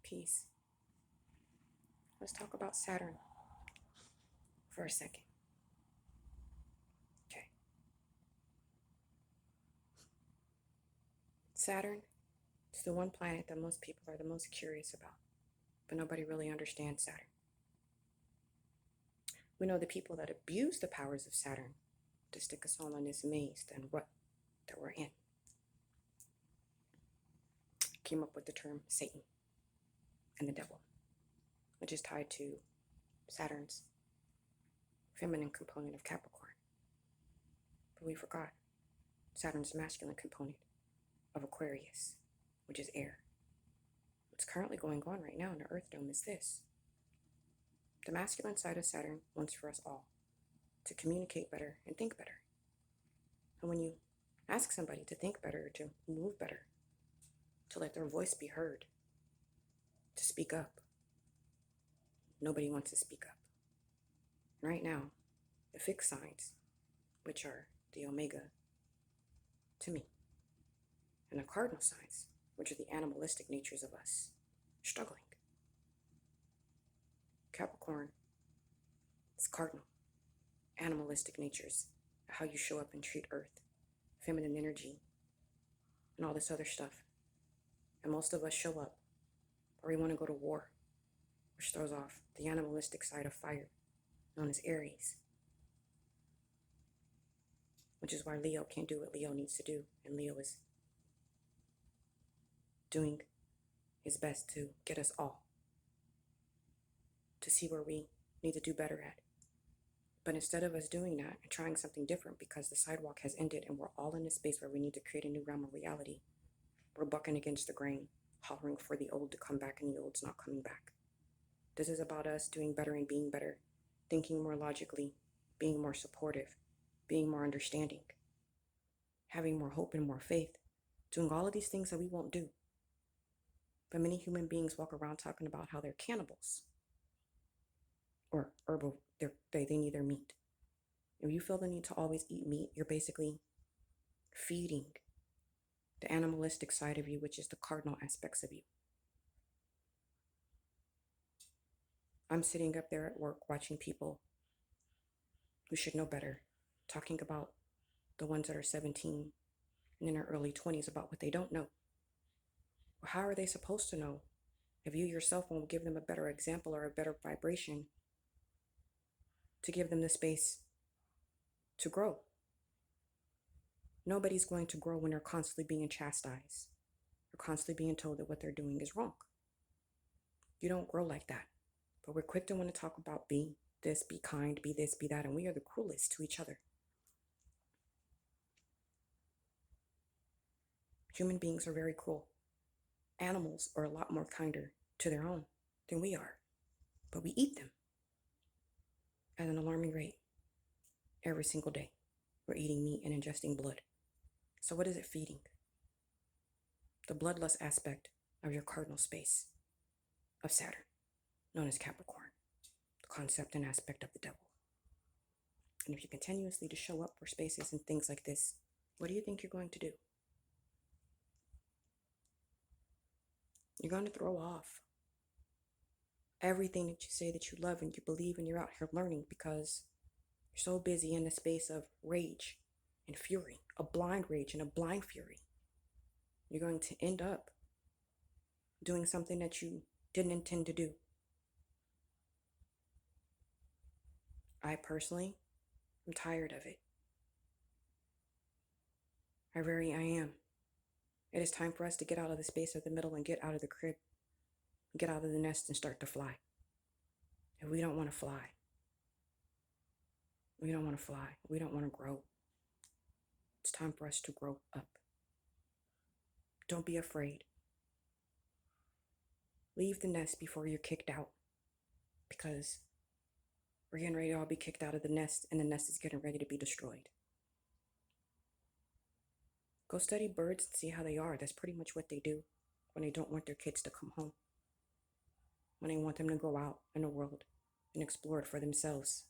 Peace. Let's talk about Saturn for a second. Okay. Saturn is the one planet that most people are the most curious about, but nobody really understands Saturn. We know the people that abuse the powers of Saturn to stick us all in this maze and rut that we're in. Came up with the term Satan and the devil, which is tied to Saturn's feminine component of Capricorn. But we forgot Saturn's masculine component of Aquarius, which is air. What's currently going on right now in the Earth Dome is this. The masculine side of Saturn wants for us all to communicate better and think better. And when you ask somebody to think better, to move better, to let their voice be heard, to speak up, nobody wants to speak up. Right now, the fixed signs, which are the Omega to me, and the cardinal signs, which are the animalistic natures of us, struggling. Capricorn is cardinal, animalistic natures, how you show up and treat Earth, feminine energy, and all this other stuff. And most of us show up, or we want to go to war, which throws off the animalistic side of fire, known as Aries, which is why Leo can't do what Leo needs to do, and Leo is doing his best to get us all to see where we need to do better at. But instead of us doing that and trying something different, because the sidewalk has ended and we're all in a space where we need to create a new realm of reality, we're bucking against the grain, hollering for the old to come back, and the old's not coming back. This is about us doing better and being better, thinking more logically, being more supportive, being more understanding, having more hope and more faith, doing all of these things that we won't do. But many human beings walk around talking about how they're cannibals or herbal, they need their meat. If you feel the need to always eat meat, you're basically feeding the animalistic side of you, which is the cardinal aspects of you. I'm sitting up there at work watching people who should know better, talking about the ones that are 17 and in their early 20s about what they don't know. Well, how are they supposed to know if you yourself won't give them a better example or a better vibration to give them the space to grow? Nobody's going to grow when they're constantly being chastised or constantly being told that what they're doing is wrong. You don't grow like that. But we're quick to want to talk about be this, be kind, be this, be that, and we are the cruelest to each other. Human beings are very cruel. Animals are a lot more kinder to their own than we are, but we eat them at an alarming rate every single day. We're eating meat and ingesting blood. So what is it feeding? The bloodlust aspect of your cardinal space of Saturn, known as Capricorn, the concept and aspect of the devil. And if you continuously to show up for spaces and things like this, what do you think you're going to do? You're going to throw off everything that you say that you love and you believe, and you're out here learning because you're so busy in the space of rage and fury, a blind rage and a blind fury. You're going to end up doing something that you didn't intend to do. I personally am tired of it. I am. It is time for us to get out of the space of the middle and get out of the crib, get out of the nest and start to fly. If we don't want to fly, we don't want to fly. We don't want to grow. It's time for us to grow up. Don't be afraid. Leave the nest before you're kicked out, because we're getting ready to all be kicked out of the nest, and the nest is getting ready to be destroyed. Go study birds and see how they are. That's pretty much what they do when they don't want their kids to come home, when they want them to go out in the world and explore it for themselves,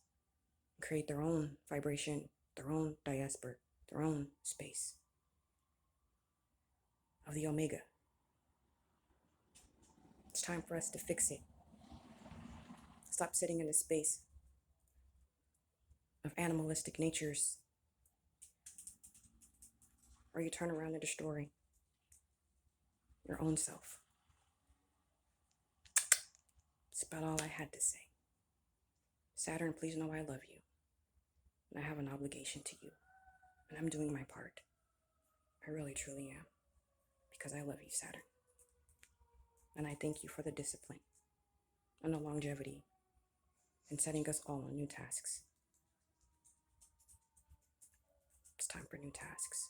and create their own vibration, their own diaspora, their own space of the Omega. It's time for us to fix it. Stop sitting in the space of animalistic natures, or you turn around and destroy your own self. That's about all I had to say. Saturn, please know I love you. And I have an obligation to you. And I'm doing my part. I really, truly am. Because I love you, Saturn. And I thank you for the discipline and the longevity in setting us all on new tasks. It's time for new tasks.